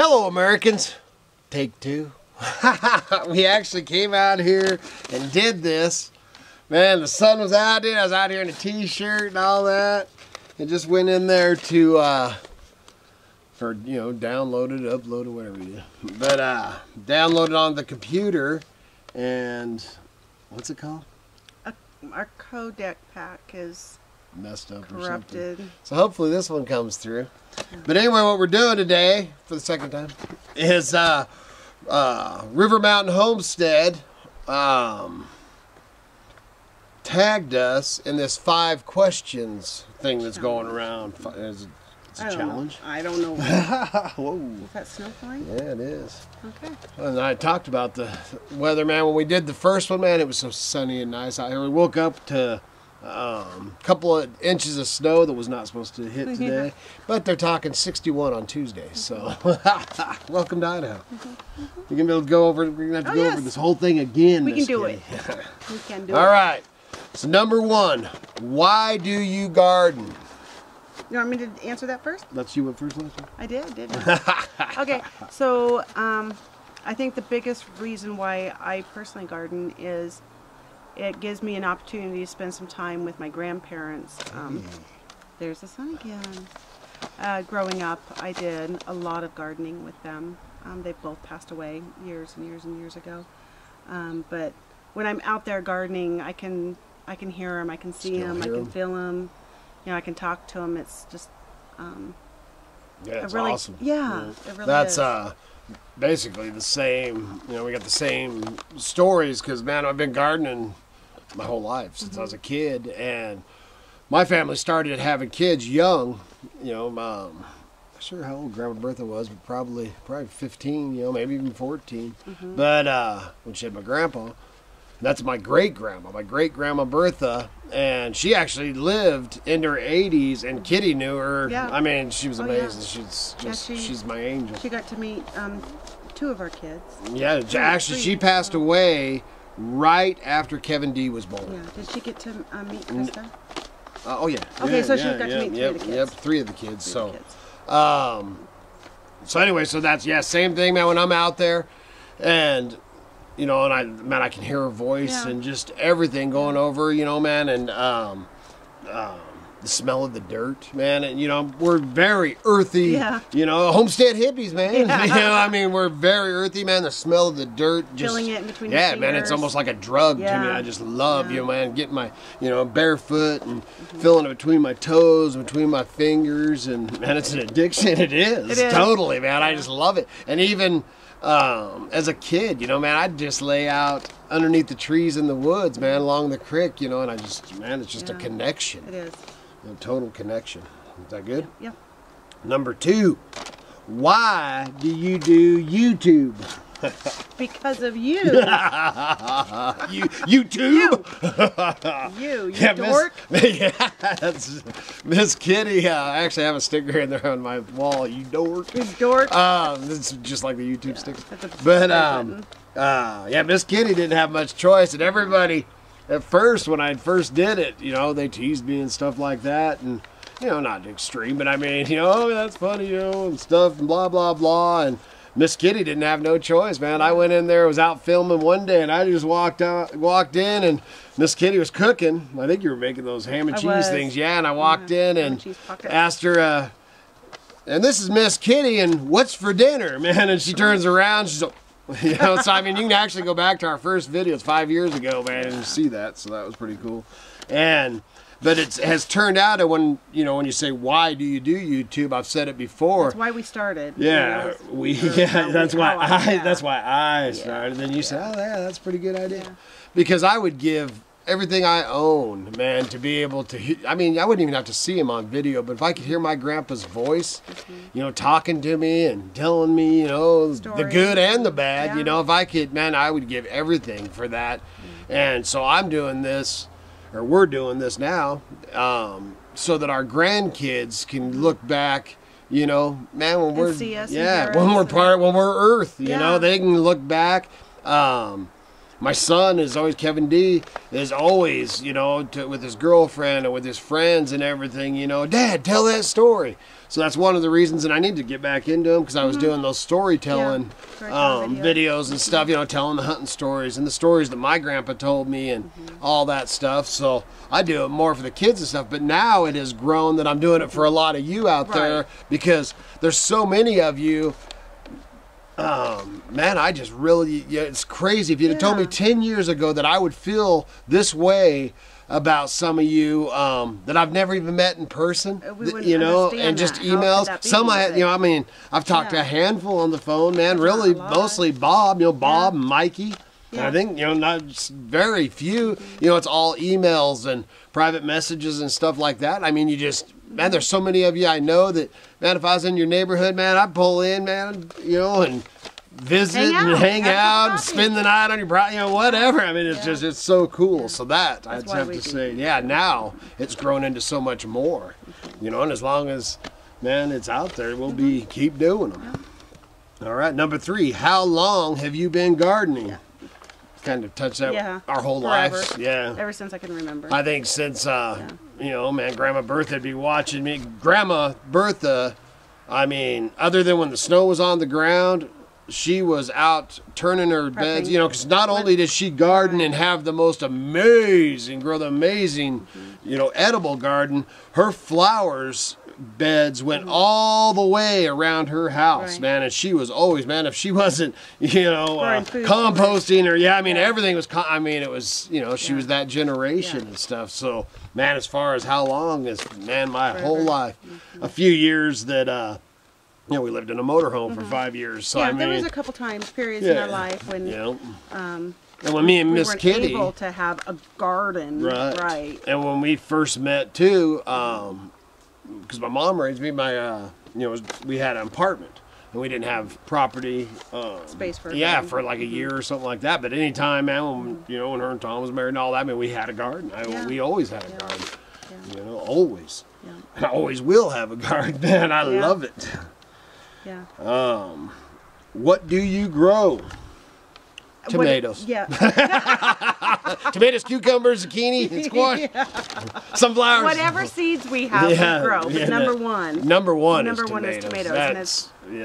Hello, Americans. Take two. We actually came out here and did this. Man, the sun was out, dude. I was out here in a t-shirt and all that. And just went in there to, download it, upload it, whatever you do. But, download it on the computer. And, what's it called? Our codec pack is messed up corrupted. Or something. So hopefully this one comes through. But anyway, what we're doing today, for the second time, is River Mountain Homestead tagged us in this 5 questions thing that's going around. It's a challenge. I don't know. Whoa. Is that snow flying? Yeah, it is. Okay. And I talked about the weather, man. When we did the first one, man, it was so sunny and nice out here. We woke up to a couple of inches of snow that was not supposed to hit today. Yeah. But they're talking 61 on Tuesday. So, welcome to Idaho. You're going to be able to go over, we're going to have to go over this whole thing again. We can do it. We can do it. All right. So, number 1, why do you garden? You want me to answer that first? That's you went first last time? I did, didn't I? Okay, so I think the biggest reason why I personally garden is it gives me an opportunity to spend some time with my grandparents. There's the sun again. Growing up, I did a lot of gardening with them. They both passed away years and years and years ago. But when I'm out there gardening, I can hear them, I can see them, I can feel them. You know, I can talk to them. It's just, yeah, it's really, awesome. Yeah, it really that's is. Basically the same. You know, we got the same stories because, man, I've been gardening my whole life since I was a kid, and my family started having kids young. You know, I'm not sure how old Grandma Bertha was, but probably 15. You know, maybe even 14. But when she had my grandpa. That's my great-grandma Bertha, and she actually lived in her 80s, and Kitty knew her. Yeah. I mean, she was amazing. Yeah. She's my angel. She got to meet 2 of our kids. Yeah, actually, she passed away right after Kevin D was born. Yeah, did she get to meet Krista? Oh, yeah. Okay, yeah, so she got to meet 3 of the kids. Yep, 3 of the kids. So anyway, so that's, same thing, man, when I'm out there, and... You know, and I can hear her voice and just everything going over, you know, man, and the smell of the dirt, man, and, you know, we're very earthy, you know, homestead hippies, man, you know, I mean, we're very earthy, man, the smell of the dirt, just, feeling it in between your fingers. Man, it's almost like a drug to me. I just love, you know, man, getting my, you know, barefoot and feeling it between my toes, between my fingers, and, man, it's an addiction. It is. Totally, man, I just love it, and even... as a kid, you know, man, I'd just lay out underneath the trees in the woods, man, along the creek, you know, and it's just a connection. It is. A total connection. Is that good? Yeah. Number 2, why do you do YouTube? Because of you. YouTube? You dork. That's Miss Kitty. I actually have a sticker in there on my wall. You dork. You dork. It's just like the YouTube sticker. But Miss Kitty didn't have much choice, and everybody at first, when I first did it, you know, they teased me and stuff like that, and you know, not extreme, but I mean, you know, that's funny, you know, and stuff, and blah blah blah, and Miss Kitty didn't have no choice, man. I went in there, was out filming one day, and I just walked in, and Miss Kitty was cooking. I think you were making those ham and cheese things, and I walked in and asked her, and this is Miss Kitty, and what's for dinner, man? And she turns around, she's like, you know, so I mean, you can actually go back to our first video, it's 5 years ago, man, and you see that, so that was pretty cool. But it has turned out that when you say, why do you do YouTube, I've said it before. That's why we started. Yeah, that's why I started. Then you say, oh, yeah, that's a pretty good idea. Yeah. Because I would give everything I own, man, to be able to, I mean, I wouldn't even have to see him on video, but if I could hear my grandpa's voice, you know, talking to me and telling me, you know, the good and the bad, you know, if I could, man, I would give everything for that. And so I'm doing this. Or we're doing this now, so that our grandkids can look back, you know, man, when we're see us when we're Earth, you know, they can look back. my son is always, Kevin D, is always, you know, with his girlfriend and with his friends and everything, you know, Dad, tell that story. So that's one of the reasons, and I need to get back into them because I was doing those storytelling videos and stuff, you know, telling the hunting stories and the stories that my grandpa told me and all that stuff. So I do it more for the kids and stuff, but now it has grown that I'm doing it for a lot of you out there because there's so many of you. Man, I just really, it's crazy. If you'd have told me 10 years ago that I would feel this way about some of you that I've never even met in person, you know, and just emails. Some you know, I mean, I've talked to a handful on the phone, man, really, mostly Bob, you know, Bob and Mikey. And I think, you know, not very few, you know, it's all emails and private messages and stuff like that. I mean, you just, man, there's so many of you I know that, man, if I was in your neighborhood, man, I'd pull in, man, you know, and visit and hang out and spend the night on your, you know, whatever. I mean, it's just, it's so cool. So that, I'd have to say, now it's grown into so much more, you know, and as long as, man, it's out there, we'll keep doing them. All right, number 3, how long have you been gardening? Kind of touched that our whole lives. Yeah. Ever since I can remember. I think since, you know, man, Grandma Bertha'd be watching me. Grandma Bertha, I mean, other than when the snow was on the ground, she was out turning her beds, you know, because not only did she garden and have the most amazing, grow the amazing, you know, edible garden, her flowers beds went all the way around her house, man, and she was always, man, if she wasn't, you know, composting or, I mean, everything was, I mean, it was, you know, she was that generation and stuff. So, man, as far as how long is, man, my whole life, a few years that, you know, we lived in a motorhome for 5 years. So, I mean, there was a couple periods in our life when, and when me and Miss Kitty able to have a garden, and when we first met too, because my mom raised me, you know, we had an apartment and we didn't have property space for for like a year or something like that. But anytime, man, when, you know, when her and Tom was married and all that, I mean, we had a garden. We always had a garden, you know, always. And I always will have a garden, man. I love it. What do you grow? Tomatoes. Tomatoes, cucumbers, zucchini, and squash. Sunflowers. Whatever seeds we have, we grow. But number one is tomatoes. And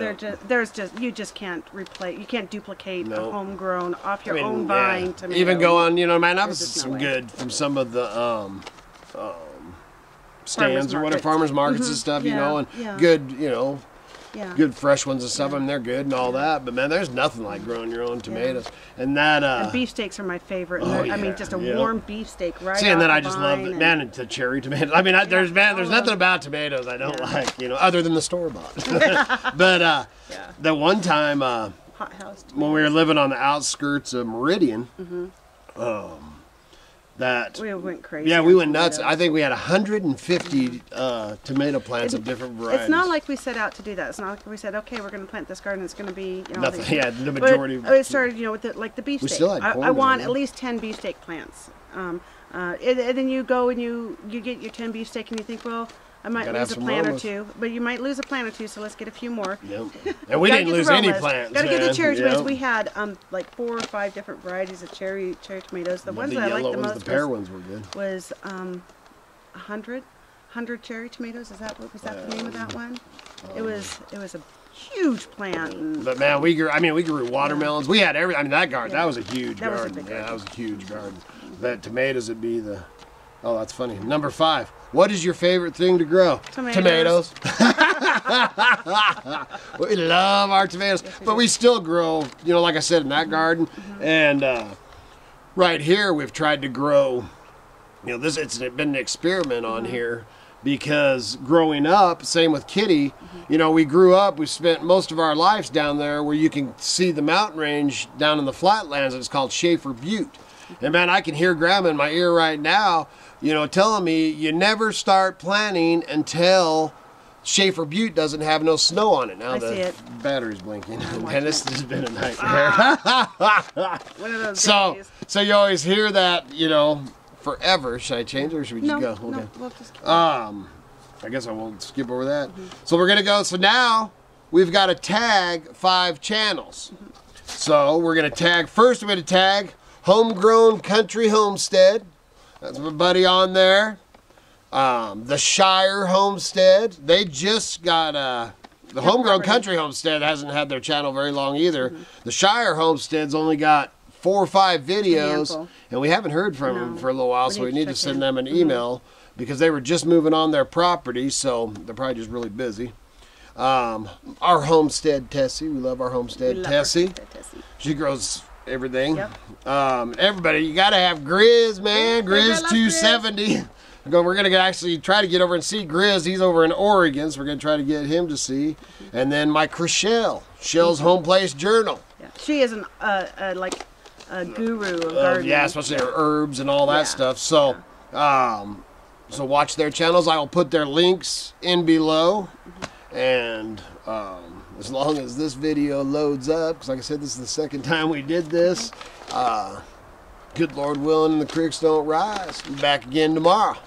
you just can't replace, you can't duplicate a homegrown, off your own vine tomato. Even go on, you know, man, I was some good from some of the stands or whatever, farmers markets and stuff, you know, and good, you know. Good fresh ones and stuff. I mean, they're good and all that, but man, there's nothing like growing your own tomatoes. And that and beefsteaks are my favorite. And I mean, just a warm beefsteak, right? See, and then I just love it, man. And the cherry tomatoes. I mean, there's nothing about tomatoes I don't like, you know, other than the store bought. But the one time hothouse when we were living on the outskirts of Meridian, that we went crazy. Yeah, we went nuts. I think we had 150 tomato plants of different varieties. It's not like we set out to do that. It's not like we said, okay, we're going to plant this garden. It's going to be, you know, nothing. Yeah, the majority. But it started, you know, with the beefsteak. We still had corn. I want at least 10 beefsteak plants. And then you go and you get your 10 beefsteak and you think, well, I might lose a plant or two, but you might lose a plant or two, so let's get a few more. And we didn't lose any plants. Gotta get the cherry tomatoes. We had like 4 or 5 different varieties of cherry tomatoes. The ones that I liked the most, the pear ones were good. Was 100 cherry tomatoes. Was that the name of that one? It was a huge plant. But man, we grew watermelons. We had everything. I mean, that garden, that was a huge garden. That was a huge garden. That tomatoes would be the. Oh, that's funny. Number 5. What is your favorite thing to grow? Tomatoes. We love our tomatoes, but we still grow, you know, like I said, in that garden. And right here, we've tried to grow, you know, it's been an experiment on here because growing up, same with Kitty, you know, we grew up, we spent most of our lives down there where you can see the mountain range down in the flatlands. It's called Shaffer Butte. And man, I can hear Grandma in my ear right now, you know, telling me you never start planting until Shaffer Butte doesn't have no snow on it. Now the battery's blinking. Man, this has been a nightmare. One of those days. So you always hear that, you know, forever. Should I change it or should we just go? Okay. No, we'll just keep I guess I won't skip over that. So we're gonna go. So now we've got to tag 5 channels. So we're gonna tag first. We're gonna tag Homegrown Country Homestead. That's my buddy on there. The Shire Homestead. They just got the Homegrown Country Homestead hasn't had their channel very long either. The Shire Homestead's only got 4 or 5 videos, and we haven't heard from them for a little while, so we need to send them an email because they were just moving on their property, so they're probably just really busy. Our Homestead Tessie. We love our Homestead Tessie. She grows everything. Everybody, you got to have Grizz, man. Grizz 270. We're going to actually try to get over and see Grizz. He's over in Oregon, so we're going to try to get him to see. And then my Shel. Shel's Homeplace Journal. She is like a guru of gardening. Yeah, especially her herbs and all that stuff. So, so watch their channels. I will put their links in below. And as long as this video loads up, because like I said, this is the second time we did this. Good Lord willing, the creeks don't rise. Be back again tomorrow.